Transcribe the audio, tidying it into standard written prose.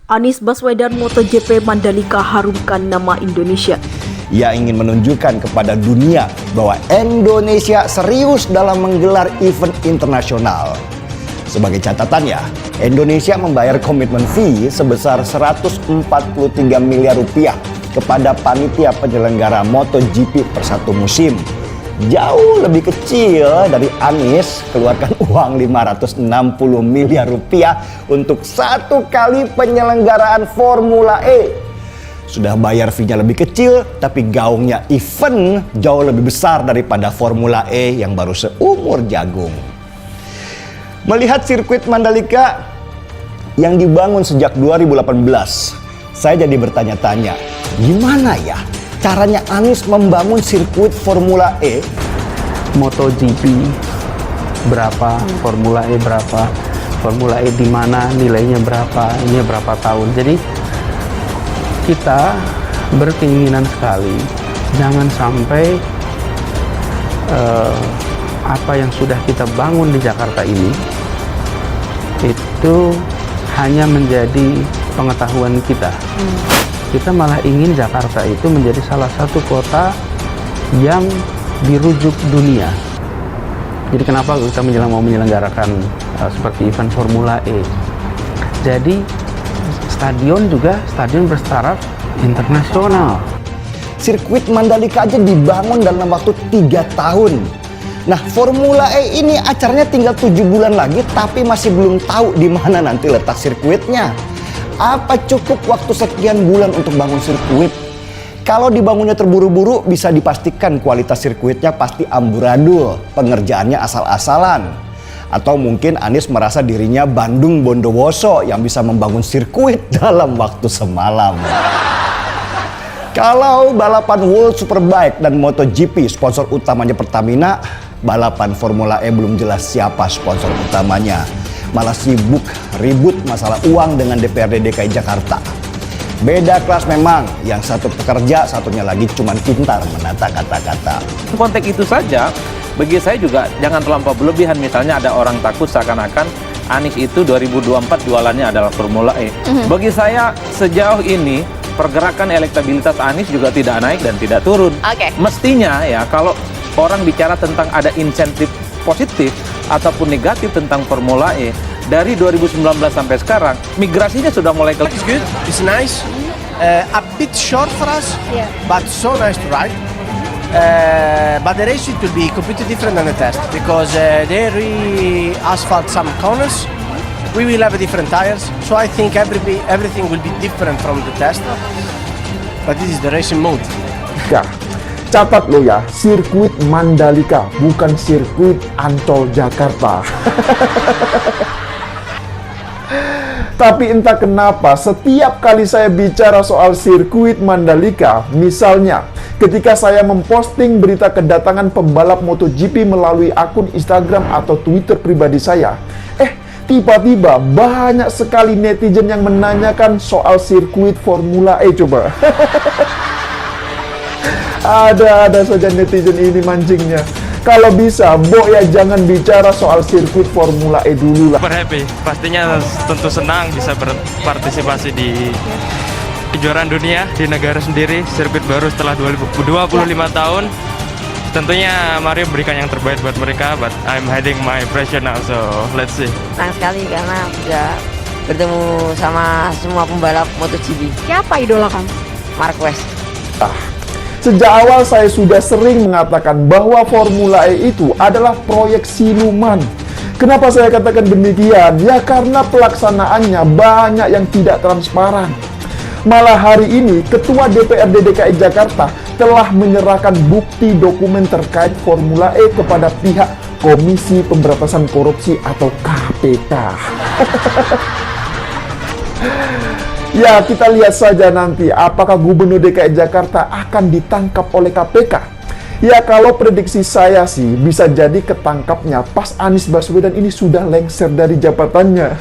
Anies Baswedan MotoGP Mandalika harumkan nama Indonesia. Ia ingin menunjukkan kepada dunia bahwa Indonesia serius dalam menggelar event internasional. Sebagai catatannya, Indonesia membayar komitmen fee sebesar 143 miliar rupiah kepada panitia penyelenggara MotoGP per satu musim. Jauh lebih kecil dari Anies keluarkan uang 560 miliar rupiah untuk satu kali penyelenggaraan Formula E. Sudah bayar fee-nya lebih kecil, tapi gaungnya event jauh lebih besar daripada Formula E yang baru seumur jagung. Melihat sirkuit Mandalika yang dibangun sejak 2018, saya jadi bertanya-tanya, gimana ya caranya Anies membangun sirkuit Formula E? MotoGP berapa, Formula E berapa, Formula E di mana, nilainya berapa, ini berapa tahun. Jadi kita berkeinginan sekali jangan sampai apa yang sudah kita bangun di Jakarta ini itu hanya menjadi pengetahuan kita. Kita malah ingin Jakarta itu menjadi salah satu kota yang dirujuk dunia. Jadi kenapa kita mau menyelenggarakan seperti event Formula E? Jadi stadion juga stadion bertaraf internasional. Sirkuit Mandalika aja dibangun dalam waktu 3 tahun. Nah, Formula E ini acaranya tinggal 7 bulan lagi, tapi masih belum tahu di mana nanti letak sirkuitnya. Apa cukup waktu sekian bulan untuk bangun sirkuit? Kalau dibangunnya terburu-buru, bisa dipastikan kualitas sirkuitnya pasti amburadul, pengerjaannya asal-asalan. Atau mungkin Anies merasa dirinya Bandung Bondowoso yang bisa membangun sirkuit dalam waktu semalam. Kalau balapan World Superbike dan MotoGP sponsor utamanya Pertamina, balapan Formula E belum jelas siapa sponsor utamanya. Malah sibuk ribut masalah uang dengan DPRD DKI Jakarta. Beda kelas memang, yang satu pekerja, satunya lagi cuma pintar menata kata-kata. Konteks itu saja, bagi saya juga jangan terlampau berlebihan. Misalnya ada orang takut seakan-akan Anies itu 2024 jualannya adalah Formula E. Bagi saya sejauh ini pergerakan elektabilitas Anies juga tidak naik dan tidak turun. Mestinya ya kalau orang bicara tentang ada insentif positif ataupun negatif tentang Formula E, dari 2019 sampai sekarang migrasinya sudah mulai keluar. It's good, it's nice, a bit short for us, but so nice to ride. But the race it will be completely different than the test because they re-asphalt some corners. We will have different tires, so I think everything will be different from the test. But this is the racing mode. Ya, catat lo ya, sirkuit Mandalika bukan sirkuit Ancol Jakarta. Tapi entah kenapa setiap kali saya bicara soal sirkuit Mandalika, misalnya ketika saya memposting berita kedatangan pembalap MotoGP melalui akun Instagram atau Twitter pribadi saya, tiba-tiba banyak sekali netizen yang menanyakan soal sirkuit Formula E coba. Ada saja netizen ini mancingnya. Kalau bisa, Bo ya jangan bicara soal sirkuit Formula E dulu lah. Super happy, pastinya tentu senang bisa berpartisipasi di kejuaraan dunia di negara sendiri, sirkuit baru setelah 25 tahun. Tentunya mari berikan yang terbaik buat mereka, but I'm heading my pressure now, so let's see. Senang sekali karena udah bertemu sama semua pembalap MotoGP. Siapa idola kamu? Marquez. Sejak awal saya sudah sering mengatakan bahwa Formula E itu adalah proyek siluman. Kenapa saya katakan demikian? Ya karena pelaksanaannya banyak yang tidak transparan. Malah hari ini Ketua DPRD DKI Jakarta telah menyerahkan bukti dokumen terkait Formula E kepada pihak Komisi Pemberantasan Korupsi atau KPK. Ya, kita lihat saja nanti apakah Gubernur DKI Jakarta akan ditangkap oleh KPK. Ya, kalau prediksi saya sih bisa jadi ketangkapnya pas Anies Baswedan ini sudah lengser dari jabatannya.